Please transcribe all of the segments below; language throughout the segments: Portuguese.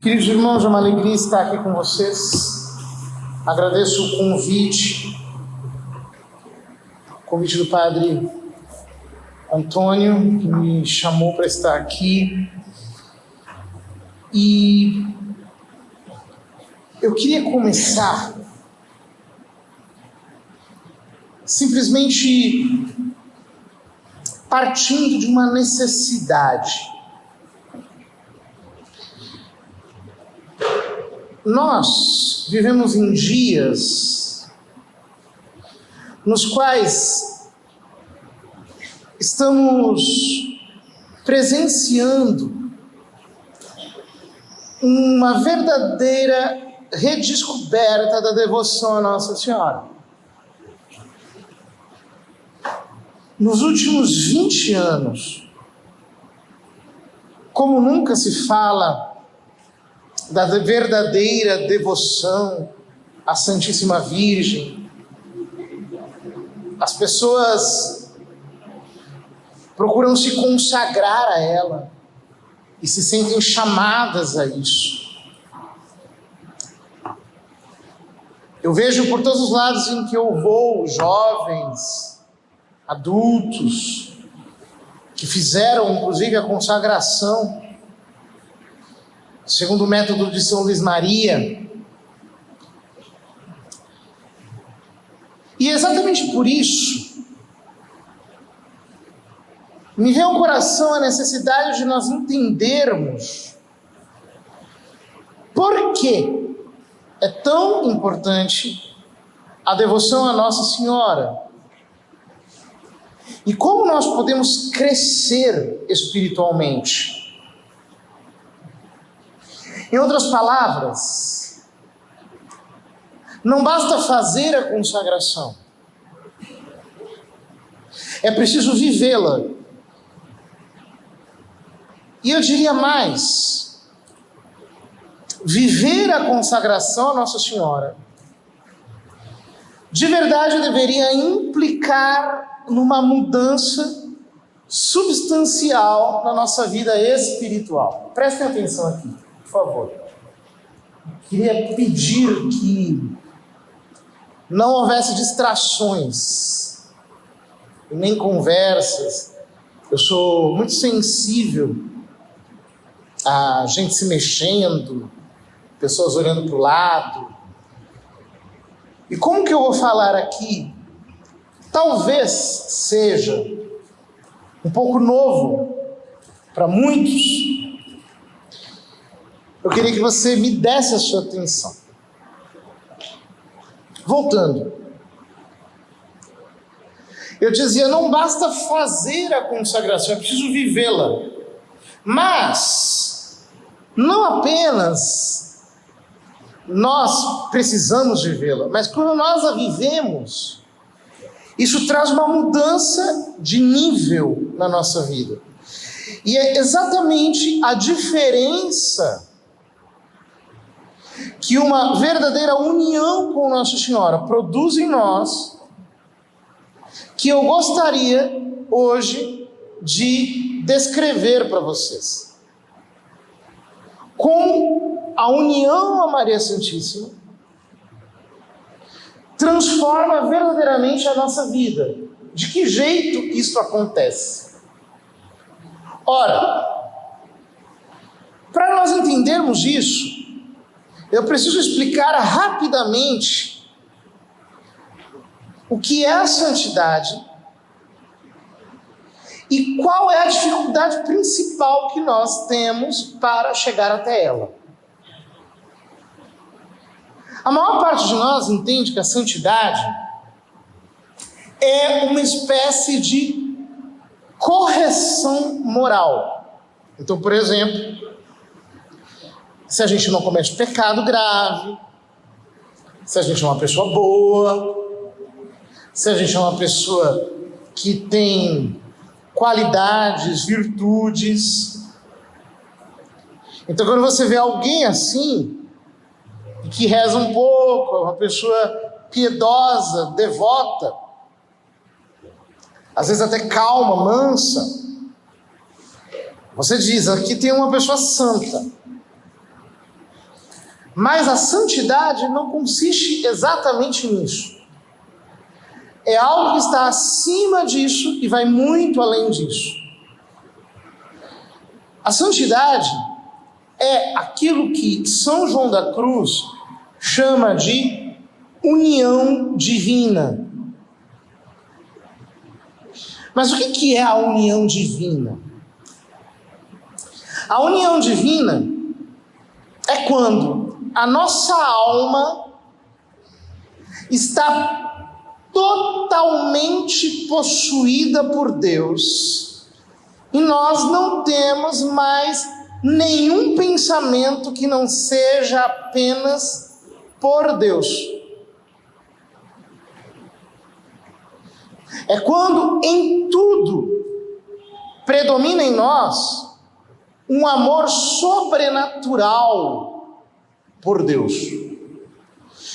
Queridos irmãos, é uma alegria estar aqui com vocês. Agradeço o convite do Padre Antônio, que me chamou para estar aqui. E eu queria começar simplesmente partindo de uma necessidade. Nós vivemos em dias nos quais estamos presenciando uma verdadeira redescoberta da devoção à Nossa Senhora. Nos últimos 20 anos, como nunca se fala da verdadeira devoção à Santíssima Virgem, as pessoas procuram se consagrar a ela e se sentem chamadas a isso. Eu vejo por todos os lados em que eu vou, jovens, adultos, que fizeram inclusive a consagração segundo o método de São Luís Maria. E exatamente por isso, me vem ao coração a necessidade de nós entendermos por que é tão importante a devoção à Nossa Senhora e como nós podemos crescer espiritualmente. Em outras palavras, não basta fazer a consagração, é preciso vivê-la. E eu diria mais, viver a consagração à Nossa Senhora, de verdade deveria implicar numa mudança substancial na nossa vida espiritual. Prestem atenção aqui. Por favor, queria pedir que não houvesse distrações e nem conversas. Eu sou muito sensível a gente se mexendo, pessoas olhando para o lado. E como que eu vou falar aqui? Talvez seja um pouco novo para muitos. Eu queria que você me desse a sua atenção. Voltando. Eu dizia, não basta fazer a consagração, é preciso vivê-la. Mas, não apenas nós precisamos vivê-la, mas quando nós a vivemos, isso traz uma mudança de nível na nossa vida. E é exatamente a diferença que uma verdadeira união com Nossa Senhora produz em nós, que eu gostaria hoje de descrever para vocês. Como a união a Maria Santíssima transforma verdadeiramente a nossa vida. De que jeito isso acontece? Ora, para nós entendermos isso, eu preciso explicar rapidamente o que é a santidade e qual é a dificuldade principal que nós temos para chegar até ela. A maior parte de nós entende que a santidade é uma espécie de correção moral. Então, por exemplo, se a gente não comete pecado grave, se a gente é uma pessoa boa, se a gente é uma pessoa que tem qualidades, virtudes. Então, quando você vê alguém assim, que reza um pouco, é uma pessoa piedosa, devota, às vezes até calma, mansa, você diz, aqui tem uma pessoa santa. Mas a santidade não consiste exatamente nisso. É algo que está acima disso e vai muito além disso. A santidade é aquilo que São João da Cruz chama de união divina. Mas o que é a união divina? A união divina é quando a nossa alma está totalmente possuída por Deus e nós não temos mais nenhum pensamento que não seja apenas por Deus. É quando em tudo predomina em nós um amor sobrenatural por Deus.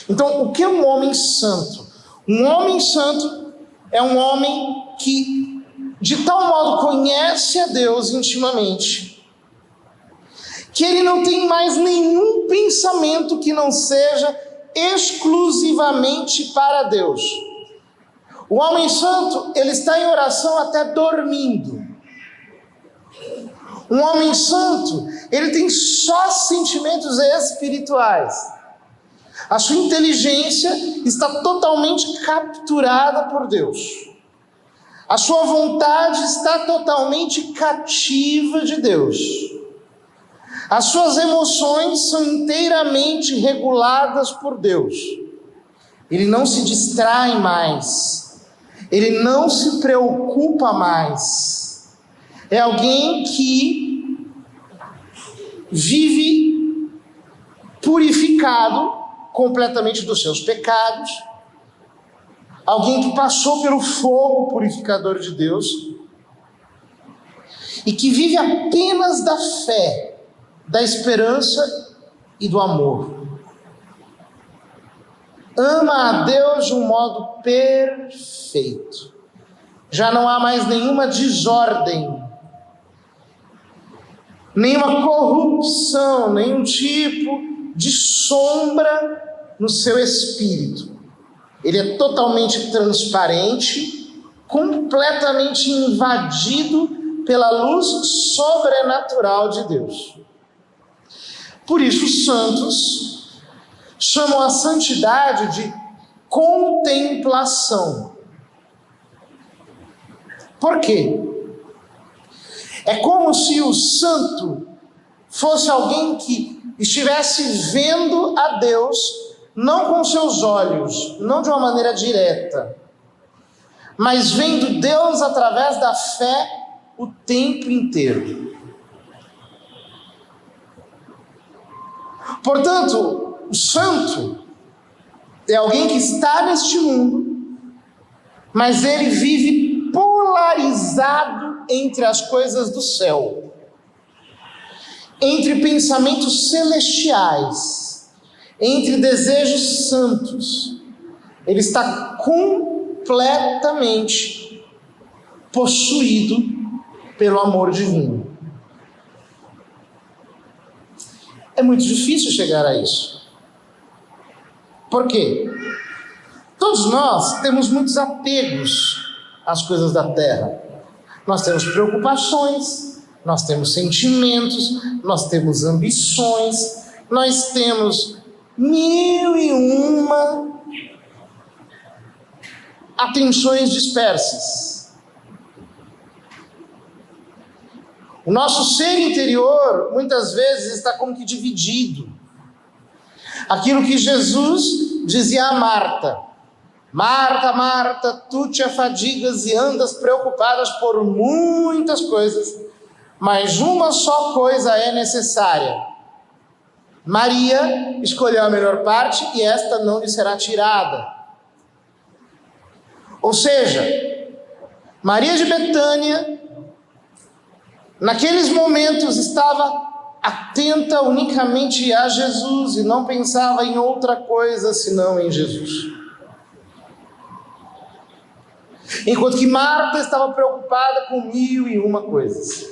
Então, o que é um homem santo? Um homem santo é um homem que de tal modo conhece a Deus intimamente, que ele não tem mais nenhum pensamento que não seja exclusivamente para Deus. O homem santo, ele está em oração até dormindo. Um homem santo, ele tem só sentimentos espirituais. A sua inteligência está totalmente capturada por Deus. A sua vontade está totalmente cativa de Deus. As suas emoções são inteiramente reguladas por Deus. Ele não se distrai mais. Ele não se preocupa mais. É alguém que vive purificado completamente dos seus pecados. Alguém que passou pelo fogo purificador de Deus e que vive apenas da fé, da esperança e do amor. Ama a Deus de um modo perfeito. Já não há mais nenhuma desordem, nenhuma corrupção, nenhum tipo de sombra no seu espírito. Ele é totalmente transparente, completamente invadido pela luz sobrenatural de Deus. Por isso os santos chamam a santidade de contemplação. Por quê? É como se o santo fosse alguém que estivesse vendo a Deus, não com seus olhos, não de uma maneira direta, mas vendo Deus através da fé o tempo inteiro. Portanto, o santo é alguém que está neste mundo, mas ele vive polarizado entre as coisas do céu, entre pensamentos celestiais, entre desejos santos. Ele está completamente possuído pelo amor divino. É muito difícil chegar a isso. Por quê? Todos nós temos muitos apegos às coisas da terra. Nós temos preocupações, nós temos sentimentos, nós temos ambições, nós temos 1001 atenções dispersas. O nosso ser interior, muitas vezes, está como que dividido. Aquilo que Jesus dizia a Marta: Marta, Marta, tu te afadigas e andas preocupadas por muitas coisas, mas uma só coisa é necessária. Maria escolheu a melhor parte e esta não lhe será tirada. Ou seja, Maria de Betânia, naqueles momentos, estava atenta unicamente a Jesus e não pensava em outra coisa senão em Jesus. Enquanto que Marta estava preocupada com 1001 coisas.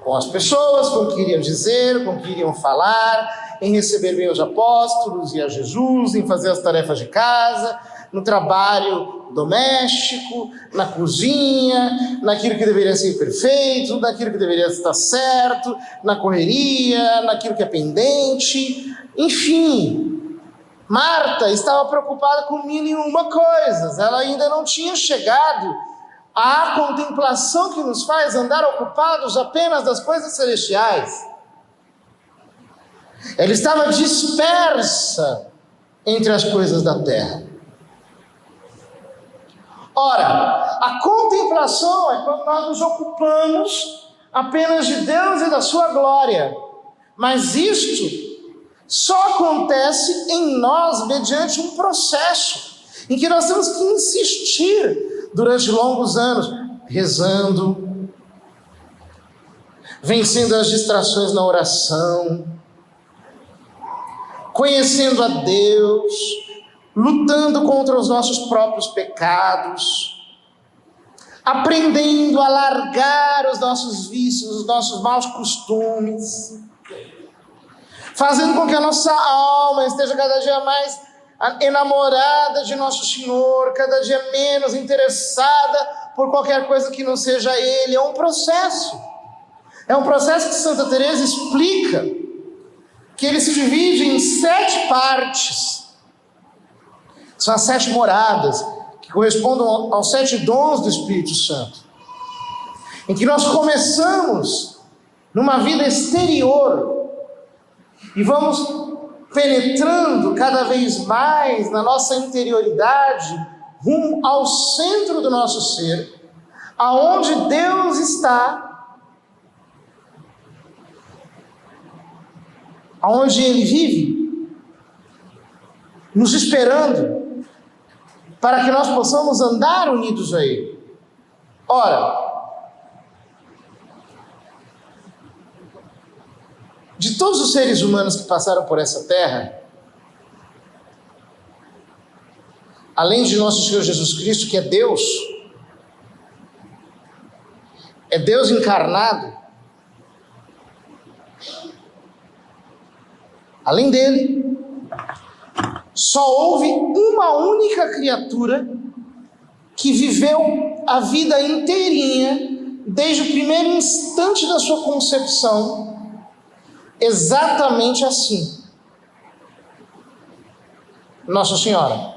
Com as pessoas, com o que iriam dizer, com o que iriam falar. em receber bem os apóstolos e a Jesus, em fazer as tarefas de casa, no trabalho doméstico, na cozinha, naquilo que deveria ser perfeito, naquilo que deveria estar certo, na correria, naquilo que é pendente, enfim. Marta estava preocupada com 1001 coisas, ela ainda não tinha chegado à contemplação que nos faz andar ocupados apenas das coisas celestiais. Ela estava dispersa entre as coisas da terra. Ora, a contemplação é quando nós nos ocupamos apenas de Deus e da sua glória, mas isto só acontece em nós mediante um processo em que nós temos que insistir durante longos anos, rezando, vencendo as distrações na oração, conhecendo a Deus, lutando contra os nossos próprios pecados, aprendendo a largar os nossos vícios, os nossos maus costumes, fazendo com que a nossa alma esteja cada dia mais enamorada de nosso Senhor, cada dia menos interessada por qualquer coisa que não seja Ele. É um processo que Santa Teresa explica, que ele se divide em 7 partes. São as 7 moradas, que correspondem aos 7 dons do Espírito Santo, em que nós começamos numa vida exterior e vamos penetrando cada vez mais na nossa interioridade, rumo ao centro do nosso ser, aonde Deus está, aonde Ele vive, nos esperando, para que nós possamos andar unidos a Ele. Ora, de todos os seres humanos que passaram por essa terra, além de nosso Senhor Jesus Cristo, que é Deus encarnado, além dele, só houve uma única criatura que viveu a vida inteirinha, desde o primeiro instante da sua concepção, exatamente assim: Nossa Senhora.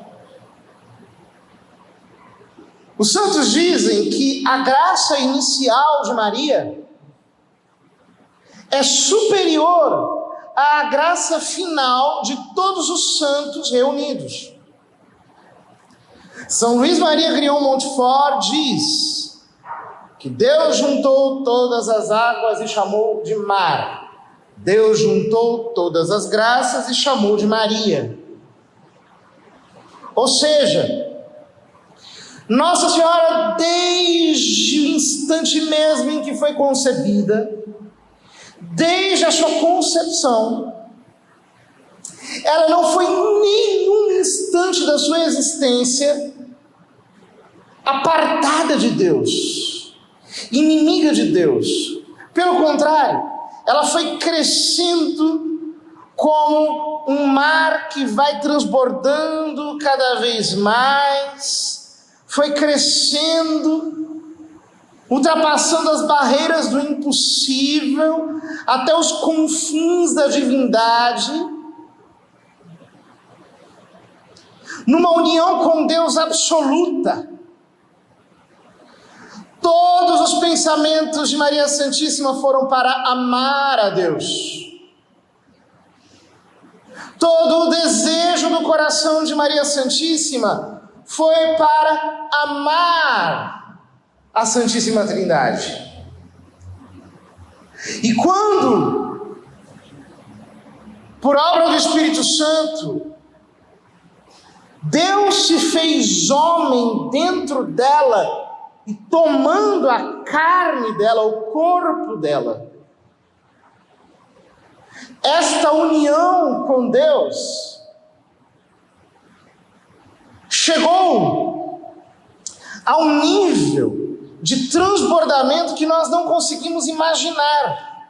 Os santos dizem que a graça inicial de Maria é superior à graça final de todos os santos reunidos. São Luís Maria Grião Montfort diz que Deus juntou todas as águas e chamou de mar. Deus juntou todas as graças e chamou de Maria. Ou seja, Nossa Senhora, desde o instante mesmo em que foi concebida, desde a sua concepção, ela não foi em nenhum instante da sua existência apartada de Deus, inimiga de Deus. Pelo contrário, ela foi crescendo como um mar que vai transbordando cada vez mais, foi crescendo, ultrapassando as barreiras do impossível, até os confins da divindade, numa união com Deus absoluta. Todos os pensamentos de Maria Santíssima foram para amar a Deus. Todo o desejo do coração de Maria Santíssima foi para amar a Santíssima Trindade. E quando, por obra do Espírito Santo, Deus se fez homem dentro dela, e tomando a carne dela, o corpo dela, esta união com Deus chegou a um nível de transbordamento que nós não conseguimos imaginar.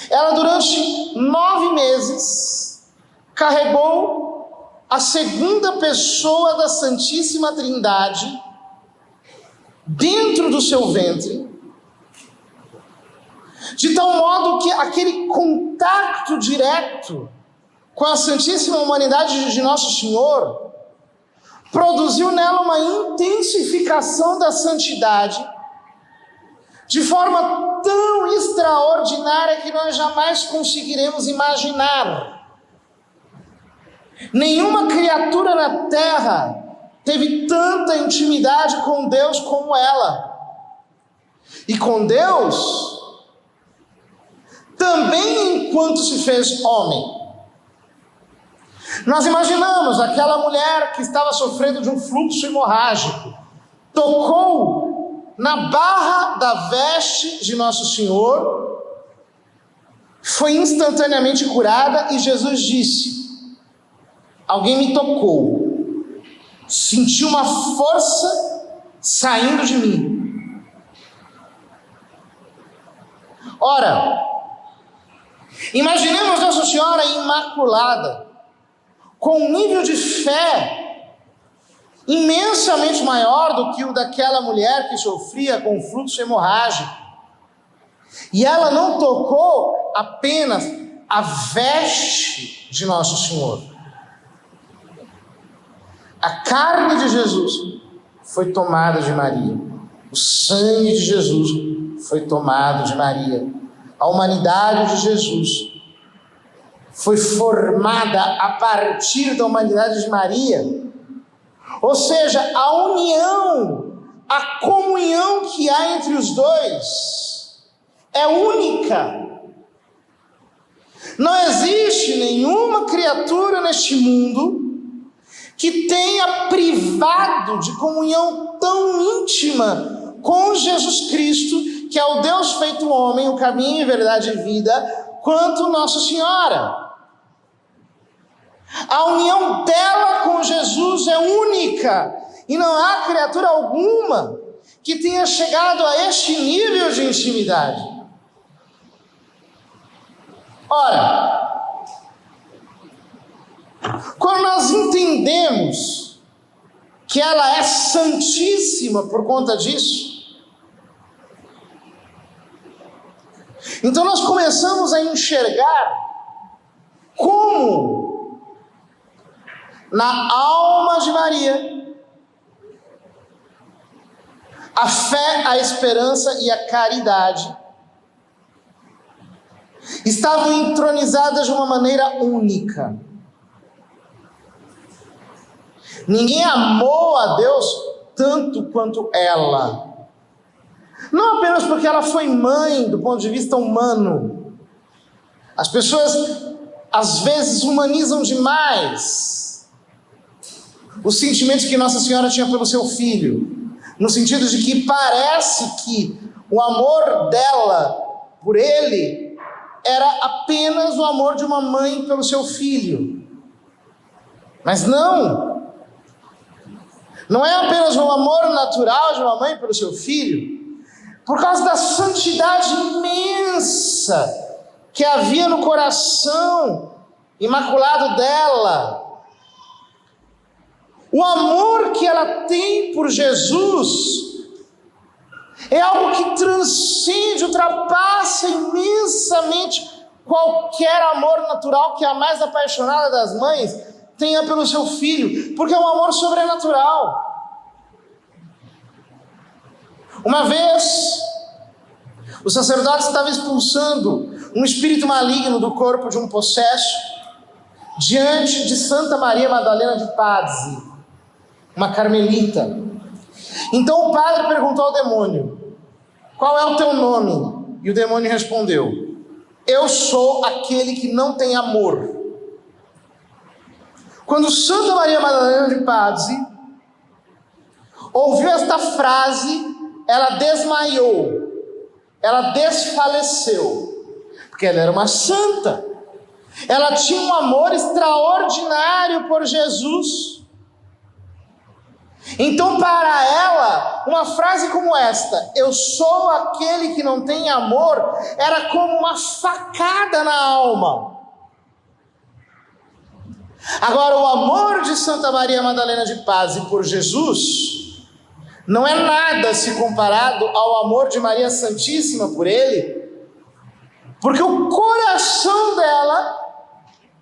Ela, durante 9 meses, carregou a segunda pessoa da Santíssima Trindade dentro do seu ventre, de tal modo que aquele contato direto com a Santíssima Humanidade de Nosso Senhor produziu nela uma intensificação da santidade de forma tão extraordinária que nós jamais conseguiremos imaginar. Nenhuma criatura na terra teve tanta intimidade com Deus como ela. E com Deus também enquanto se fez homem. Nós imaginamos aquela mulher que estava sofrendo de um fluxo hemorrágico, tocou na barra da veste de Nosso Senhor, foi instantaneamente curada, e Jesus disse: alguém me tocou, senti uma força saindo de mim. Ora, imaginemos Nossa Senhora imaculada, com um nível de fé imensamente maior do que o daquela mulher que sofria com fluxo hemorrágico. E ela não tocou apenas a veste de Nosso Senhor. A carne de Jesus foi tomada de Maria. O sangue de Jesus foi tomado de Maria. A humanidade de Jesus foi formada a partir da humanidade de Maria. Ou seja, a união, a comunhão que há entre os dois é única. Não existe nenhuma criatura neste mundo que tenha privado de comunhão tão íntima com Jesus Cristo, que é o Deus feito homem, o caminho, verdade e vida, quanto Nossa Senhora. A união dela com Jesus é única, e não há criatura alguma que tenha chegado a este nível de intimidade. Ora, quando nós entendemos que ela é santíssima por conta disso, então nós começamos a enxergar como na alma de Maria a fé, a esperança e a caridade estavam entronizadas de uma maneira única. Ninguém amou a Deus tanto quanto ela. Não apenas porque ela foi mãe do ponto de vista humano. As pessoas às vezes humanizam demais os sentimentos que Nossa Senhora tinha pelo seu filho, no sentido de que parece que o amor dela por ele era apenas o amor de uma mãe pelo seu filho. Mas não é apenas o amor natural de uma mãe pelo seu filho, por causa da santidade imensa que havia no coração imaculado dela. O amor que ela tem por Jesus é algo que transcende, ultrapassa imensamente qualquer amor natural que a mais apaixonada das mães tenha pelo seu filho, porque é um amor sobrenatural. Uma vez, o sacerdote estava expulsando um espírito maligno do corpo de um possesso diante de Santa Maria Madalena de Pazzi, uma carmelita. Então o padre perguntou ao demônio: qual é o teu nome? E o demônio respondeu: eu sou aquele que não tem amor. Quando Santa Maria Madalena de Pazzi ouviu esta frase, ela desmaiou, ela desfaleceu, porque ela era uma santa. Ela tinha um amor extraordinário por Jesus. Então, para ela, uma frase como esta, eu sou aquele que não tem amor, era como uma facada na alma. Agora, o amor de Santa Maria Madalena de Pazzi por Jesus não é nada se comparado ao amor de Maria Santíssima por ele, porque o coração dela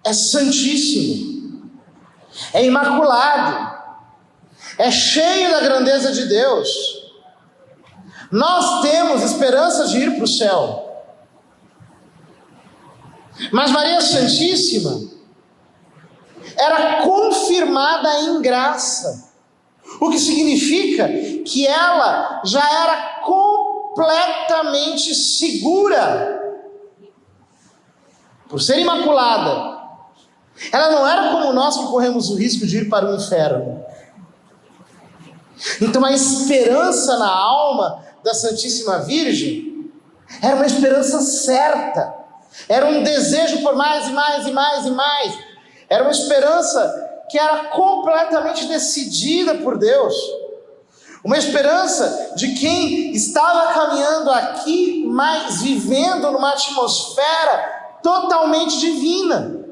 é santíssimo, é imaculado, é cheio da grandeza de Deus. Nós temos esperança de ir para o céu, mas Maria Santíssima era confirmada em graça, o que significa que ela já era completamente segura, por ser imaculada. Ela não era como nós que corremos o risco de ir para o inferno. Então a esperança na alma da Santíssima Virgem era uma esperança certa, era um desejo por mais e mais e mais e mais, era uma esperança que era completamente decidida por Deus, uma esperança de quem estava caminhando aqui, mas vivendo numa atmosfera totalmente divina.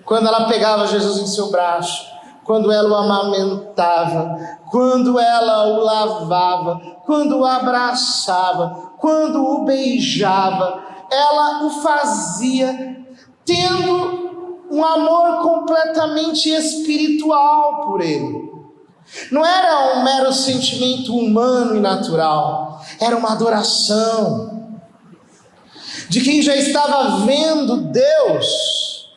Quando ela pegava Jesus em seu braço, quando ela o amamentava, quando ela o lavava, quando o abraçava, quando o beijava, ela o fazia tendo um amor completamente espiritual por ele. Não era um mero sentimento humano e natural, era uma adoração de quem já estava vendo Deus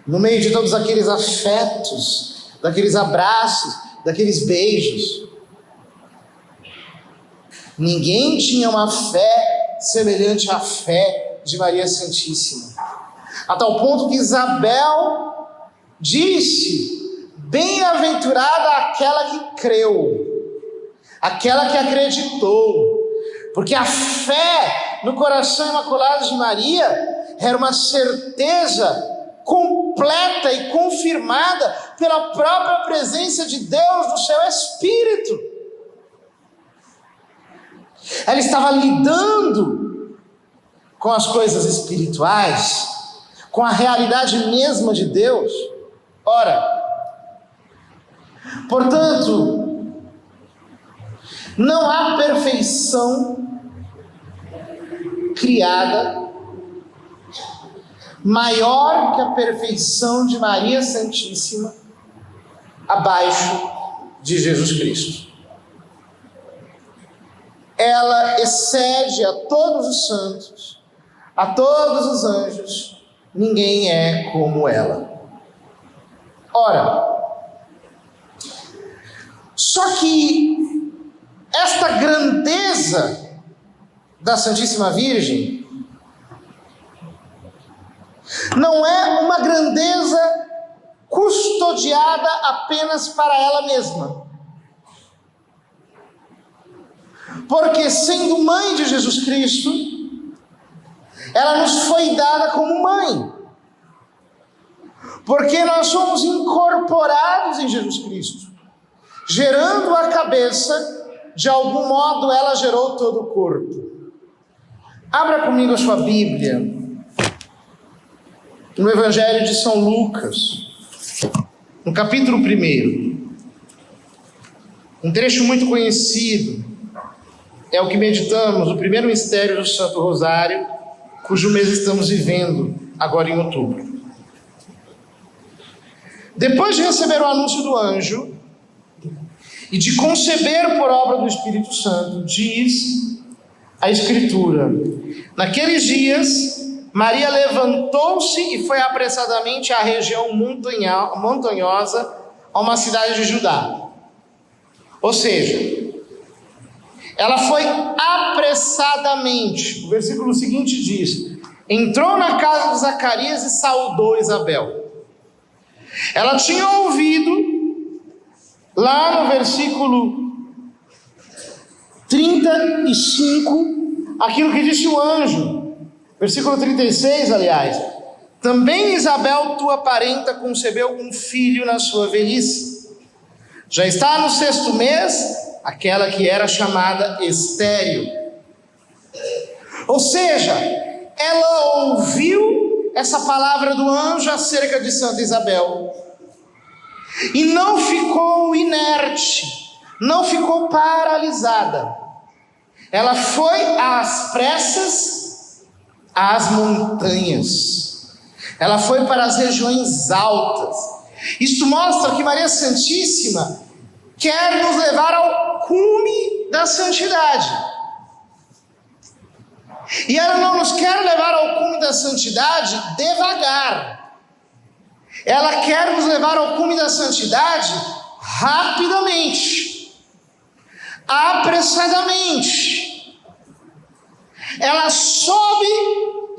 no meio de todos aqueles afetos, daqueles abraços, daqueles beijos. Ninguém tinha uma fé semelhante à fé de Maria Santíssima, a tal ponto que Isabel disse: bem-aventurada aquela que creu, aquela que acreditou, porque a fé no coração imaculado de Maria era uma certeza completa e confirmada pela própria presença de Deus no seu Espírito. Ela estava lidando com as coisas espirituais, com a realidade mesma de Deus. Ora, portanto, não há perfeição criada maior que a perfeição de Maria Santíssima abaixo de Jesus Cristo. Ela excede a todos os santos, a todos os anjos, ninguém é como ela. Ora, só que esta grandeza da Santíssima Virgem não é uma grandeza custodiada apenas para ela mesma. Porque sendo mãe de Jesus Cristo, ela nos foi dada como mãe. Porque nós somos incorporados em Jesus Cristo. Gerando a cabeça, de algum modo ela gerou todo o corpo. Abra comigo a sua Bíblia, no Evangelho de São Lucas, no capítulo 1. Um trecho muito conhecido, é o que meditamos, o primeiro mistério do Santo Rosário, cujo mês estamos vivendo agora em outubro. Depois de receber o anúncio do anjo e de conceber por obra do Espírito Santo, diz a Escritura: naqueles dias, Maria levantou-se e foi apressadamente à região montanhosa, a uma cidade de Judá. Ou seja, ela foi apressadamente. O versículo seguinte diz: entrou na casa de Zacarias e saudou Isabel. Ela tinha ouvido, lá no versículo 35, aquilo que disse o anjo. Versículo 36, aliás: Também Isabel, tua parenta, concebeu um filho na sua velhice. Já está no 6º mês, aquela que era chamada estéril. Ou seja, ela ouviu essa palavra do anjo acerca de Santa Isabel e não ficou inerte, não ficou paralisada. Ela foi às pressas às montanhas, ela foi para as regiões altas. Isto mostra que Maria Santíssima quer nos levar ao cume da santidade. E ela não nos quer levar ao cume da santidade devagar. Ela quer nos levar ao cume da santidade rapidamente, apressadamente. Ela sobe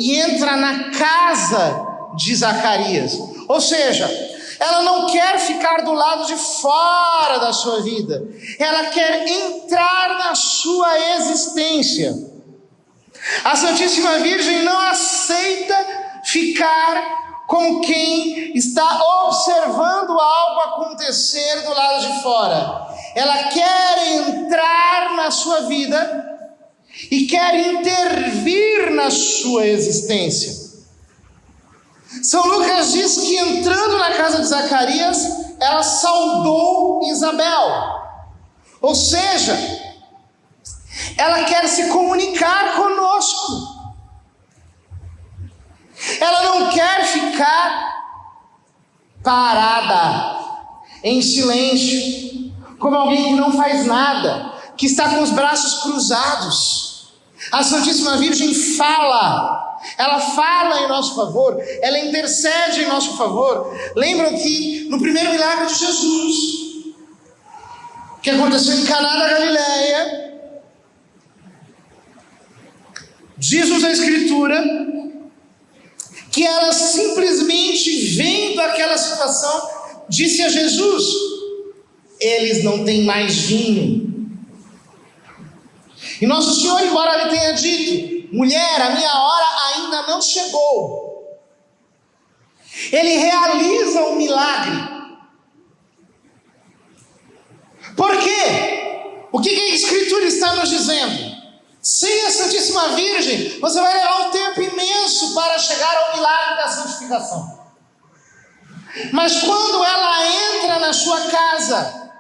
e entra na casa de Zacarias. Ou seja, ela não quer ficar do lado de fora da sua vida. Ela quer entrar na sua existência. A Santíssima Virgem não aceita ficar como quem está observando algo acontecer do lado de fora. Ela quer entrar na sua vida e quer intervir na sua existência. São Lucas diz que entrando na casa de Zacarias, ela saudou Isabel. Ou seja, ela quer se comunicar conosco. Ela não quer ficar parada, em silêncio, como alguém que não faz nada, que está com os braços cruzados. A Santíssima Virgem fala. Ela fala em nosso favor, ela intercede em nosso favor. Lembram que no primeiro milagre de Jesus, que aconteceu em Caná da Galileia, diz-nos a Escritura que ela simplesmente vendo aquela situação, disse a Jesus: eles não têm mais vinho. E Nosso Senhor, embora lhe tenha dito: mulher, a minha hora ainda não chegou, ele realiza um milagre. Por quê? O que a Escritura está nos dizendo? Sem a Santíssima Virgem, você vai levar um tempo imenso para chegar ao milagre da santificação. Mas quando ela entra na sua casa,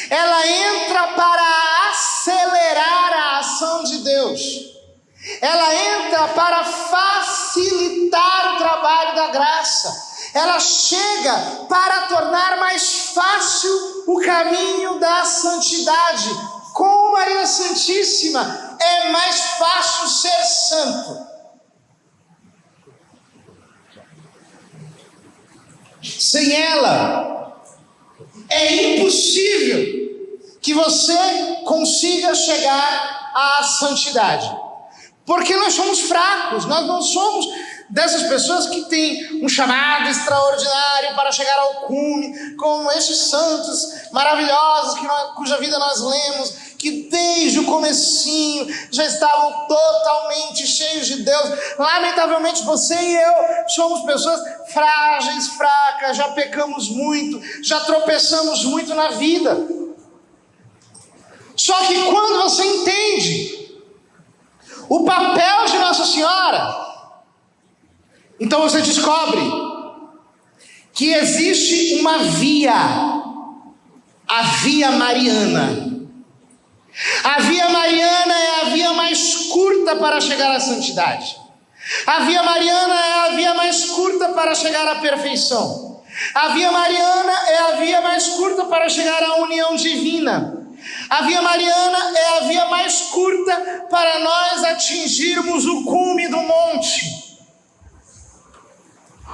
ela entra para acelerar a ação de Deus. Ela entra para facilitar o trabalho da graça. Ela chega para tornar mais fácil o caminho da santidade. Com Maria Santíssima é mais fácil ser santo. Sem ela é impossível que você consiga chegar à santidade. Porque nós somos fracos, nós não somos dessas pessoas que têm um chamado extraordinário para chegar ao cume, como esses santos maravilhosos cuja vida nós lemos, que desde o comecinho já estavam totalmente cheios de Deus. Lamentavelmente você e eu somos pessoas frágeis, fracas, já pecamos muito, já tropeçamos muito na vida. Só que quando você entende o papel de Nossa Senhora, então você descobre que existe uma via, a via mariana. A via mariana é a via mais curta para chegar à santidade. A via mariana é a via mais curta para chegar à perfeição. A via mariana é a via mais curta para chegar à união divina. A via mariana é a via mais curta para nós atingirmos o cume do monte.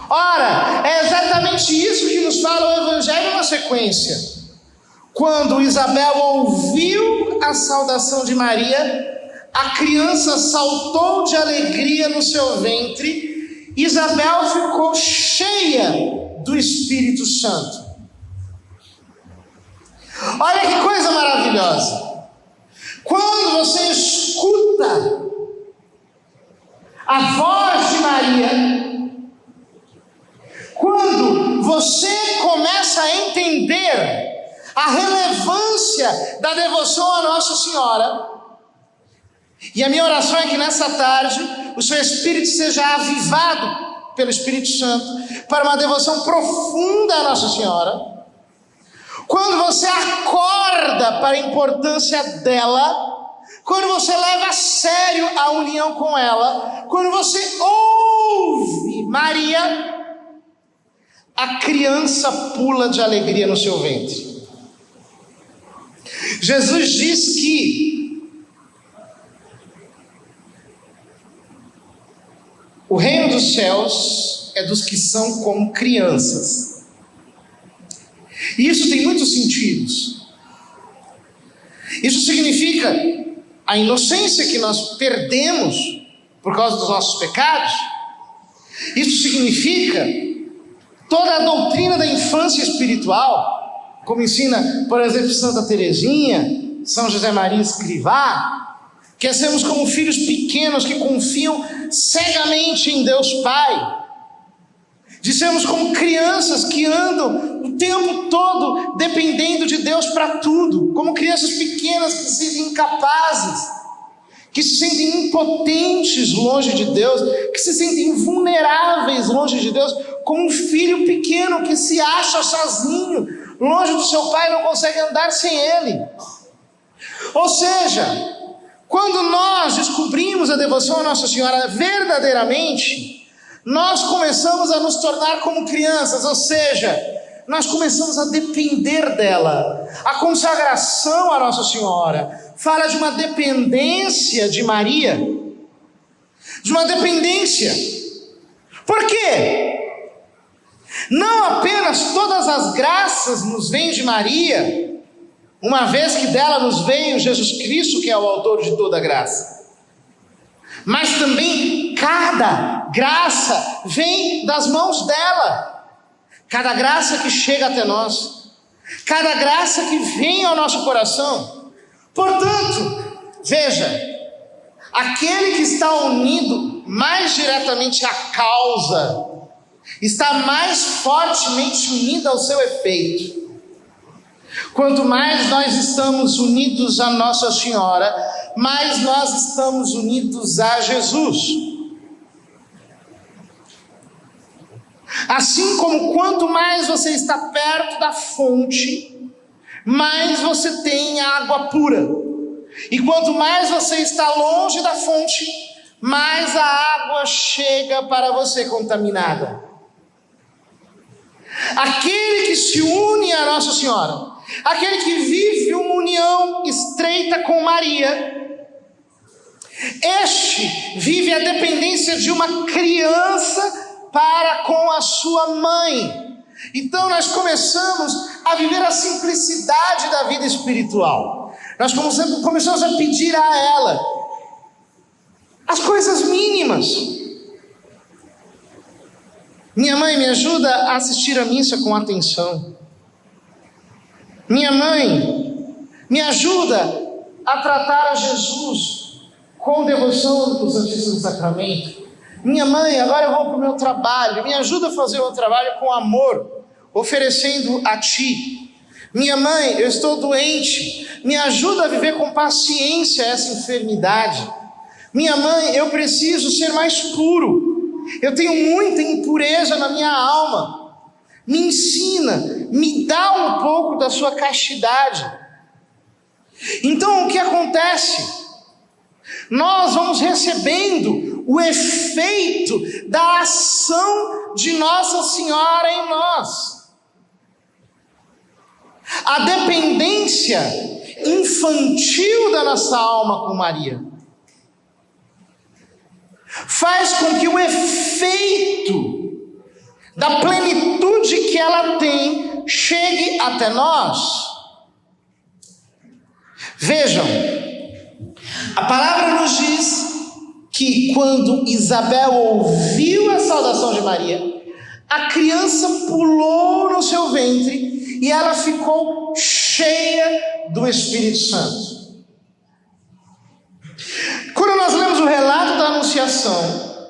Ora, é exatamente isso que nos fala o Evangelho na sequência. Quando Isabel ouviu a saudação de Maria, a criança saltou de alegria no seu ventre. Isabel ficou cheia do Espírito Santo. Olha que coisa maravilhosa. Quando você escuta a voz de Maria, você começa a entender a relevância da devoção a Nossa Senhora. E a minha oração é que nessa tarde o seu espírito seja avivado pelo Espírito Santo para uma devoção profunda a Nossa Senhora. Quando você acorda para a importância dela, quando você leva a sério a união com ela, quando você ouve Maria, a criança pula de alegria no seu ventre. Jesus diz que o reino dos céus é dos que são como crianças. E isso tem muitos sentidos. Isso significa a inocência que nós perdemos por causa dos nossos pecados. Isso significa toda a doutrina da infância espiritual, como ensina, por exemplo, Santa Teresinha, São José Maria Escrivá, que sermos como filhos pequenos que confiam cegamente em Deus Pai, de sermos como crianças que andam o tempo todo dependendo de Deus para tudo, como crianças pequenas que se sentem incapazes, que se sentem impotentes longe de Deus, que se sentem vulneráveis longe de Deus, como um filho pequeno que se acha sozinho, longe do seu pai, não consegue andar sem ele. Ou seja, quando nós descobrimos a devoção à Nossa Senhora verdadeiramente, nós começamos a nos tornar como crianças, ou seja, nós começamos a depender dela. A consagração à Nossa Senhora fala de uma dependência de Maria, de uma dependência. Por quê? Não apenas todas as graças nos vêm de Maria, uma vez que dela nos veio Jesus Cristo, que é o autor de toda graça, mas também cada graça vem das mãos dela. Cada graça que chega até nós, cada graça que vem ao nosso coração. Portanto, veja, aquele que está unido mais diretamente à causa, está mais fortemente unido ao seu efeito. Quanto mais nós estamos unidos a Nossa Senhora, mais nós estamos unidos a Jesus. Assim como quanto mais você está perto da fonte, mais você tem água pura. E quanto mais você está longe da fonte, mais a água chega para você contaminada. Aquele que se une a Nossa Senhora, aquele que vive uma união estreita com Maria, este vive a dependência de uma criança para com a sua mãe. Então nós começamos a viver a simplicidade da vida espiritual. Nós começamos a pedir a ela as coisas mínimas. Minha mãe, me ajuda a assistir a missa com atenção. Minha mãe, me ajuda a tratar a Jesus com devoção do Santíssimo Sacramento. Minha mãe, agora eu vou para o meu trabalho, me ajuda a fazer o meu trabalho com amor, oferecendo a Ti. Minha mãe, eu estou doente, me ajuda a viver com paciência essa enfermidade. Minha mãe, eu preciso ser mais puro, eu tenho muita impureza na minha alma. Me ensina, me dá um pouco da sua castidade. Então o que acontece? Nós vamos recebendo o efeito da ação de Nossa Senhora em nós. A dependência infantil da nossa alma com Maria faz com que o efeito da plenitude que ela tem chegue até nós. Vejam, a palavra nos diz que quando Isabel ouviu a saudação de Maria, a criança pulou no seu ventre e ela ficou cheia do Espírito Santo. Quando nós lemos o relato da Anunciação,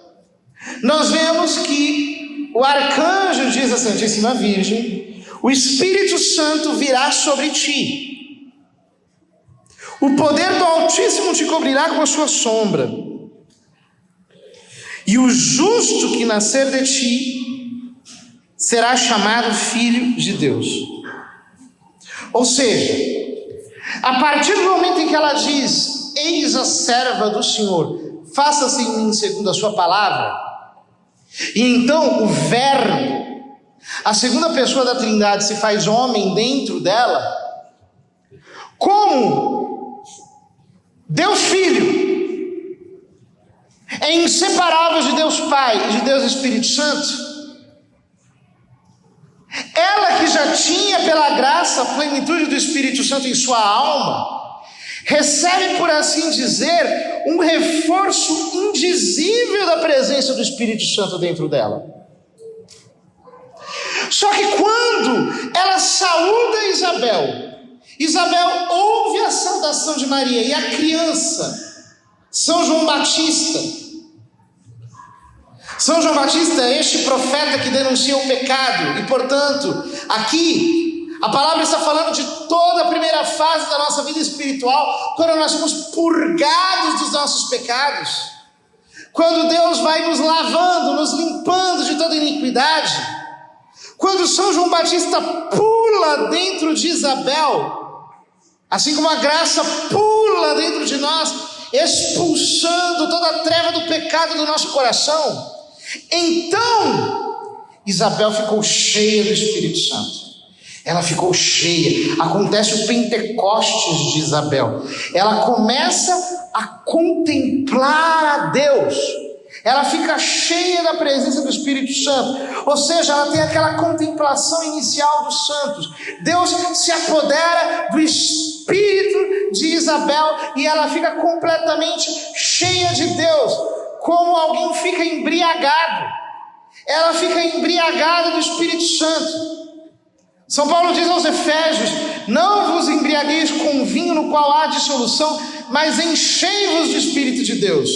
nós vemos que o arcanjo diz à Santíssima Virgem: o Espírito Santo virá sobre ti, o poder do Altíssimo te cobrirá com a sua sombra, e o justo que nascer de ti será chamado Filho de Deus. Ou seja, a partir do momento em que ela diz: eis a serva do Senhor, faça-se em mim segundo a sua palavra, e então o Verbo, a segunda pessoa da Trindade, se faz homem dentro dela, como Deus Filho é inseparável de Deus Pai e de Deus Espírito Santo, ela que já tinha pela graça a plenitude do Espírito Santo em sua alma, recebe, por assim dizer, um reforço indizível da presença do Espírito Santo dentro dela. Só que quando ela saúda Isabel ouve a saudação de Maria, e a criança, São João Batista é este profeta que denuncia o pecado, e portanto, aqui, a palavra está falando de toda a primeira fase da nossa vida espiritual, quando nós somos purgados dos nossos pecados, quando Deus vai nos lavando, nos limpando de toda iniquidade, quando São João Batista pula dentro de Isabel, assim como a graça pula dentro de nós, expulsando toda a treva do pecado do nosso coração, então Isabel ficou cheia do Espírito Santo. Ela ficou cheia. Acontece o Pentecostes de Isabel. Ela começa a contemplar a Deus. Ela fica cheia da presença do Espírito Santo. Ou seja, ela tem aquela contemplação inicial dos santos. Deus se apodera do Espírito de Isabel e ela fica completamente cheia de Deus, como alguém fica embriagado. Ela fica embriagada do Espírito Santo. São Paulo diz aos Efésios: não vos embriagueis com vinho no qual há dissolução, mas enchei-vos do Espírito de Deus.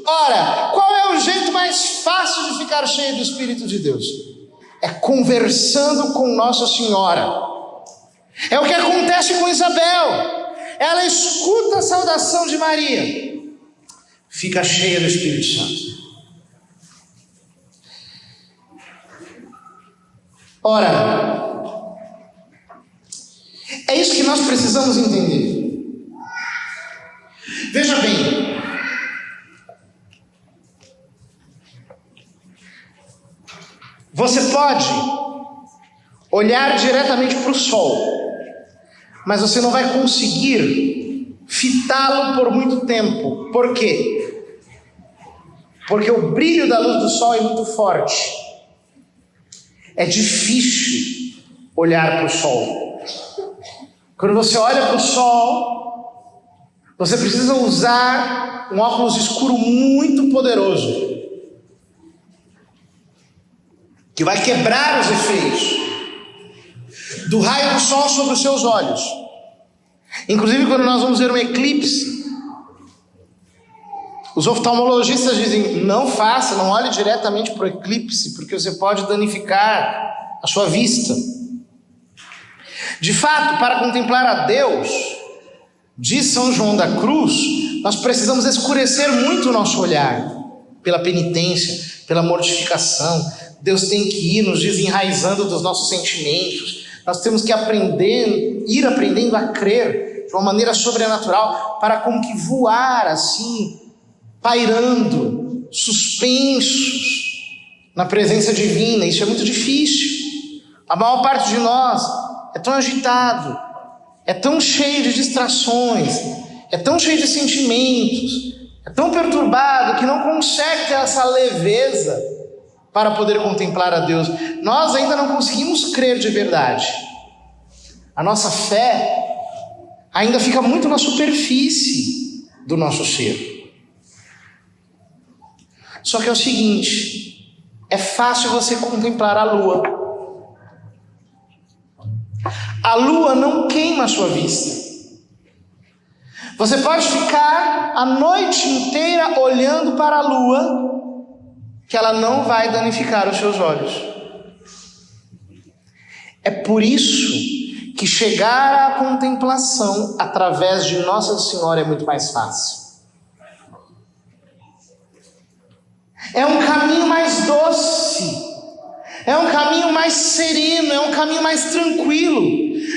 Ora, qual é o jeito mais fácil de ficar cheio do Espírito de Deus? É conversando com Nossa Senhora. É o que acontece com Isabel. Ela escuta a saudação de Maria, fica cheia do Espírito Santo. Ora, é isso que nós precisamos entender. Veja bem, você pode olhar diretamente para o sol, mas você não vai conseguir fitá-lo por muito tempo. Por quê? Porque o brilho da luz do sol é muito forte. É difícil olhar para o sol. Quando você olha para o sol, você precisa usar um óculos escuro muito poderoso, que vai quebrar os efeitos do raio do sol sobre os seus olhos. Inclusive, quando nós vamos ver um eclipse, os oftalmologistas dizem: não faça, não olhe diretamente para o eclipse, porque você pode danificar a sua vista. De fato, para contemplar a Deus, diz São João da Cruz, nós precisamos escurecer muito o nosso olhar, pela penitência, pela mortificação. Deus tem que ir nos desenraizando dos nossos sentimentos. Nós temos que ir aprendendo a crer de uma maneira sobrenatural, para como que voar assim, pairando, suspensos na presença divina. Isso é muito difícil. A maior parte de nós é tão agitado, é tão cheio de distrações, é tão cheio de sentimentos, é tão perturbado que não consegue ter essa leveza para poder contemplar a Deus. Nós ainda não conseguimos crer de verdade. A nossa fé ainda fica muito na superfície do nosso ser. Só que é o seguinte: é fácil você contemplar a lua. A lua não queima a sua vista. Você pode ficar a noite inteira olhando para a lua, que ela não vai danificar os seus olhos. É por isso que chegar à contemplação através de Nossa Senhora é muito mais fácil. É um caminho mais doce, é um caminho mais sereno, é um caminho mais tranquilo.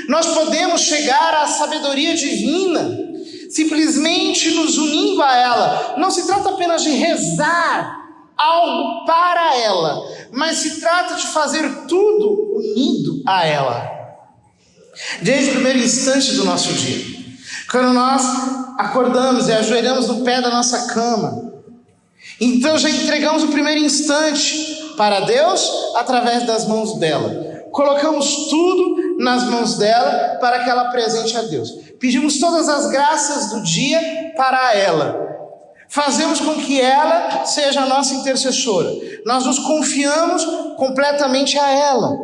Nós podemos chegar à sabedoria divina simplesmente nos unindo a ela. Não se trata apenas de rezar algo para ela, mas se trata de fazer tudo unido a ela. Desde o primeiro instante do nosso dia, quando nós acordamos e ajoelhamos no pé da nossa cama, então já entregamos o primeiro instante para Deus através das mãos dela. Colocamos tudo nas mãos dela para que ela apresente a Deus. Pedimos todas as graças do dia para ela. Fazemos com que ela seja a nossa intercessora. Nós nos confiamos completamente a ela.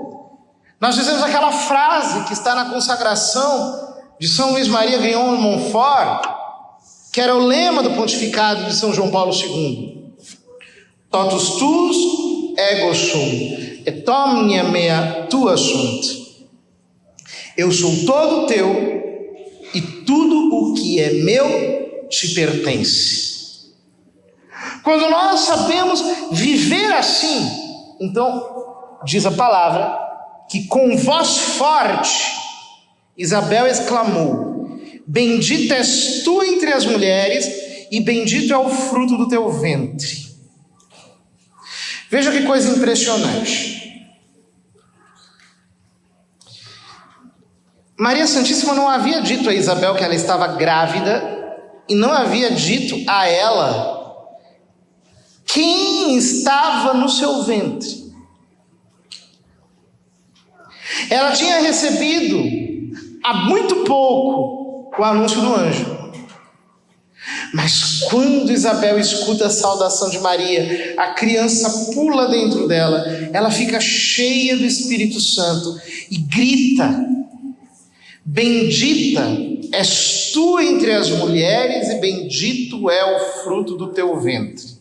Nós dizemos aquela frase que está na consagração de São Luís Maria Grignon de Montfort, que era o lema do pontificado de São João Paulo II. Totus tuus ego sum, et omnia mea tua sunt. Eu sou todo teu, e tudo o que é meu te pertence. Quando nós sabemos viver assim, então, diz a palavra, que com voz forte, Isabel exclamou: bendita és tu entre as mulheres, e bendito é o fruto do teu ventre. Veja que coisa impressionante. Maria Santíssima não havia dito a Isabel que ela estava grávida, e não havia dito a ela quem estava no seu ventre. Ela tinha recebido há muito pouco o anúncio do anjo. Mas quando Isabel escuta a saudação de Maria, a criança pula dentro dela, ela fica cheia do Espírito Santo e grita: bendita és tu entre as mulheres e bendito é o fruto do teu ventre.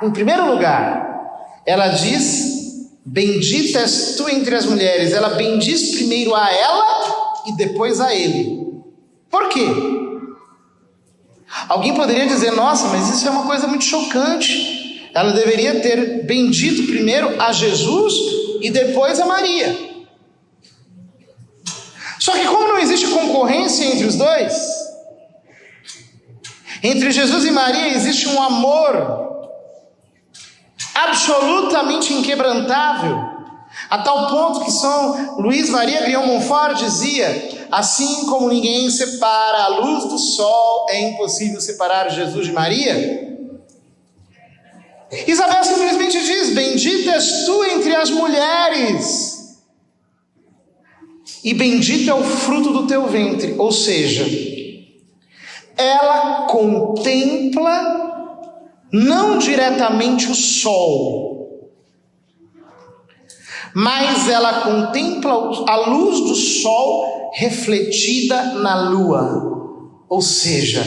Em primeiro lugar, ela diz: bendita és tu entre as mulheres. Ela bendiz primeiro a ela e depois a ele. Por quê? Alguém poderia dizer: nossa, mas isso é uma coisa muito chocante. Ela deveria ter bendito primeiro a Jesus e depois a Maria. Só que como não existe concorrência entre os dois, entre Jesus e Maria existe um amor absolutamente inquebrantável, a tal ponto que São Luís Maria Grignon Montfort dizia: assim como ninguém separa a luz do sol, é impossível separar Jesus de Maria. Isabel simplesmente diz: bendita és tu entre as mulheres, e bendito é o fruto do teu ventre. Ou seja, ela contempla não diretamente o sol, mas ela contempla a luz do sol refletida na lua. Ou seja,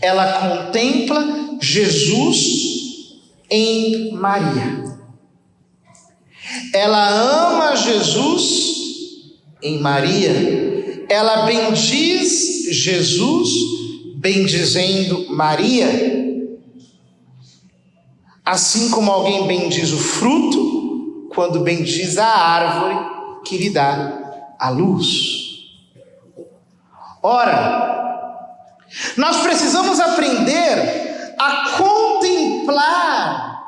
ela contempla Jesus em Maria. Ela ama Jesus em Maria. Ela bendiz Jesus bendizendo Maria. Assim como alguém bendiz o fruto quando bendiz a árvore que lhe dá a luz. Ora, nós precisamos aprender a contemplar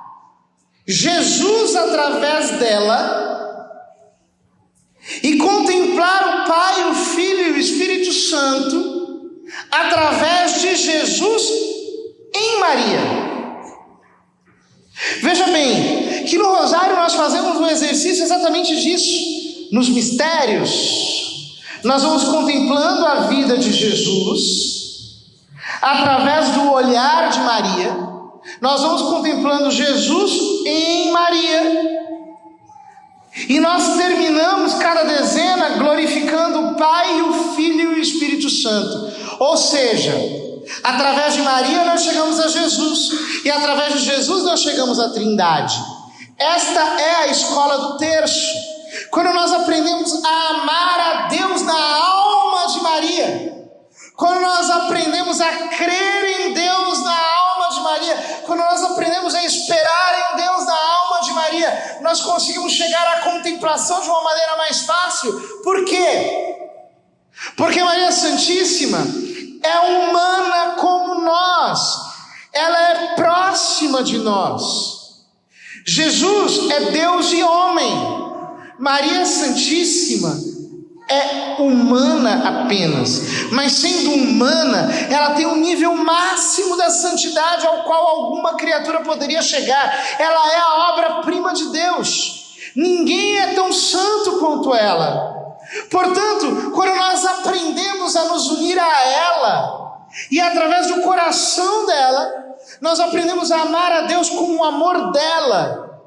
Jesus através dela e contemplar o Pai, o Filho e o Espírito Santo através de Jesus em Maria. Veja bem, que no Rosário nós fazemos um exercício exatamente disso. Nos mistérios, nós vamos contemplando a vida de Jesus através do olhar de Maria. Nós vamos contemplando Jesus em Maria. E nós terminamos cada dezena glorificando o Pai, o Filho e o Espírito Santo. Ou seja, Através de Maria nós chegamos a Jesus, e através de Jesus nós chegamos à Trindade. Esta é a escola do terço. Quando nós aprendemos a amar a Deus na alma de Maria, quando nós aprendemos a crer em Deus na alma de Maria, quando nós aprendemos a esperar em Deus na alma de Maria, nós conseguimos chegar à contemplação de uma maneira mais fácil. Por quê? Porque Maria Santíssima é humana como nós, ela é próxima de nós. Jesus é Deus e homem, Maria Santíssima é humana apenas, mas sendo humana, ela tem um nível máximo da santidade ao qual alguma criatura poderia chegar. Ela é a obra-prima de Deus, ninguém é tão santo quanto ela. Portanto, quando nós aprendemos a nos unir a ela, e através do coração dela, nós aprendemos a amar a Deus com o amor dela,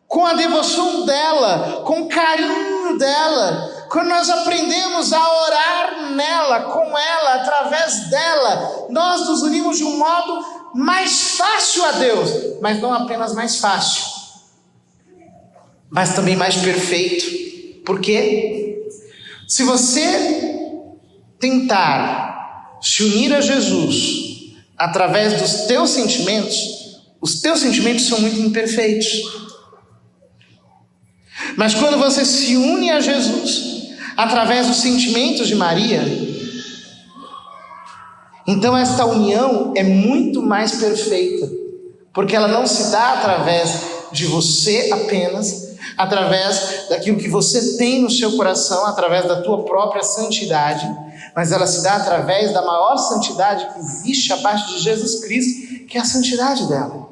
com a devoção dela, com o carinho dela, quando nós aprendemos a orar nela, com ela, através dela, nós nos unimos de um modo mais fácil a Deus, mas não apenas mais fácil, mas também mais perfeito. Por quê? Se você tentar se unir a Jesus através dos teus sentimentos, os teus sentimentos são muito imperfeitos. Mas quando você se une a Jesus através dos sentimentos de Maria, então esta união é muito mais perfeita, porque ela não se dá através de você apenas, através daquilo que você tem no seu coração, através da tua própria santidade, mas ela se dá através da maior santidade que existe abaixo de Jesus Cristo, que é a santidade dela.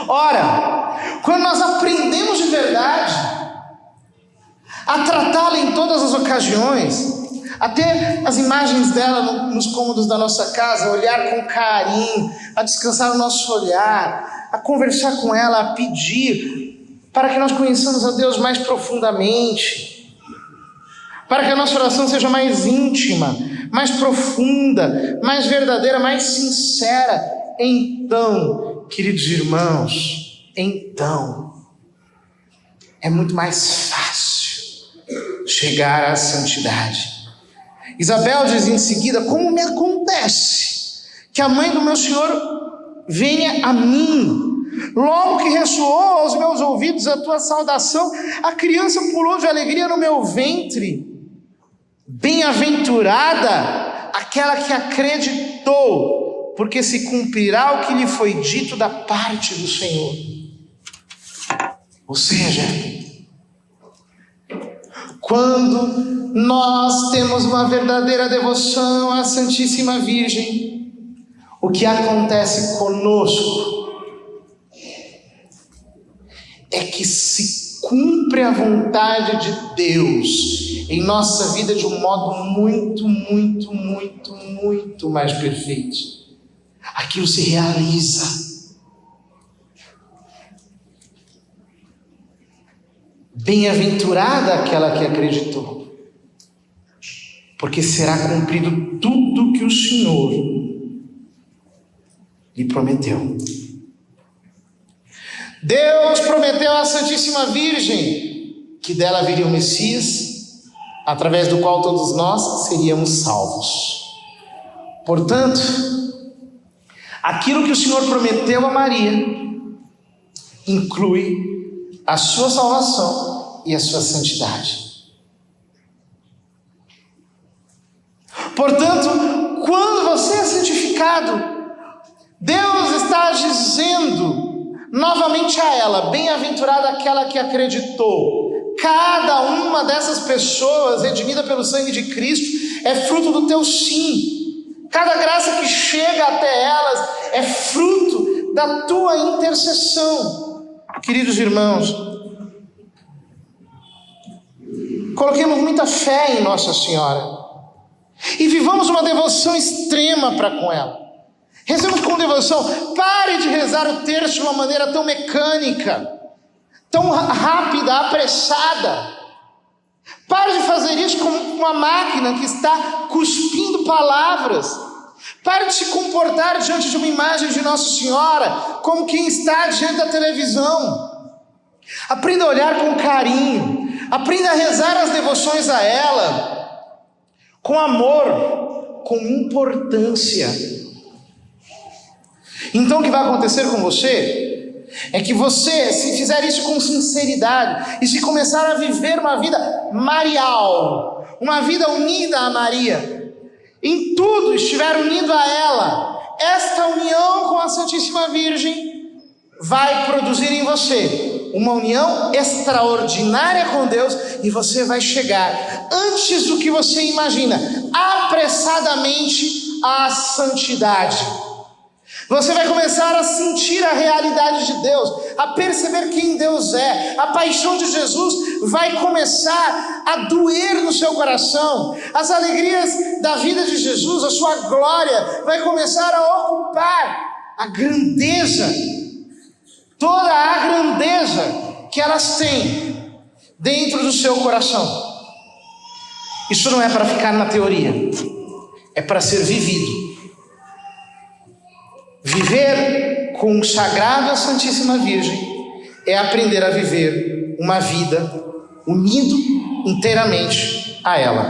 Ora, quando nós aprendemos de verdade a tratá-la em todas as ocasiões, a ter as imagens dela nos cômodos da nossa casa, a olhar com carinho, a descansar o nosso olhar, a conversar com ela, a pedir para que nós conheçamos a Deus mais profundamente, para que a nossa oração seja mais íntima, mais profunda, mais verdadeira, mais sincera. Então, queridos irmãos, então é muito mais fácil chegar à santidade. Isabel diz em seguida: como me acontece que a mãe do meu Senhor venha a mim? Logo que ressoou aos meus ouvidos a tua saudação, a criança pulou de alegria no meu ventre. Bem-aventurada aquela que acreditou, porque se cumprirá o que lhe foi dito da parte do Senhor. Ou seja, quando nós temos uma verdadeira devoção à Santíssima Virgem, o que acontece conosco é que se cumpre a vontade de Deus em nossa vida de um modo muito, muito, muito, muito mais perfeito. Aquilo se realiza. Bem-aventurada aquela que acreditou, porque será cumprido tudo que o Senhor lhe prometeu. Deus prometeu à Santíssima Virgem que dela viria o Messias, através do qual todos nós seríamos salvos. Portanto, aquilo que o Senhor prometeu a Maria inclui a sua salvação e a sua santidade. Portanto, quando você é santificado, Deus está dizendo novamente a ela: bem-aventurada aquela que acreditou. Cada uma dessas pessoas redimida pelo sangue de Cristo é fruto do teu sim. Cada graça que chega até elas é fruto da tua intercessão. Queridos irmãos, coloquemos muita fé em Nossa Senhora e vivamos uma devoção extrema para com ela. Rezemos com devoção. Pare de rezar o terço de uma maneira tão mecânica, tão rápida, apressada. Pare de fazer isso como uma máquina que está cuspindo palavras. Pare de se comportar diante de uma imagem de Nossa Senhora como quem está diante da televisão. Aprenda a olhar com carinho. Aprenda a rezar as devoções a ela com amor, com importância. Então o que vai acontecer com você é que você, se fizer isso com sinceridade e se começar a viver uma vida marial, uma vida unida a Maria, em tudo estiver unido a ela, esta união com a Santíssima Virgem vai produzir em você uma união extraordinária com Deus, e você vai chegar, antes do que você imagina, apressadamente à santidade. Você vai começar a sentir a realidade de Deus, a perceber quem Deus é. A paixão de Jesus vai começar a doer no seu coração. As alegrias da vida de Jesus, a sua glória, vai começar a ocupar a grandeza, toda a grandeza que elas têm dentro do seu coração. Isso não é para ficar na teoria, é para ser vivido. Viver com o sagrado à Santíssima Virgem é aprender a viver uma vida unido inteiramente a ela.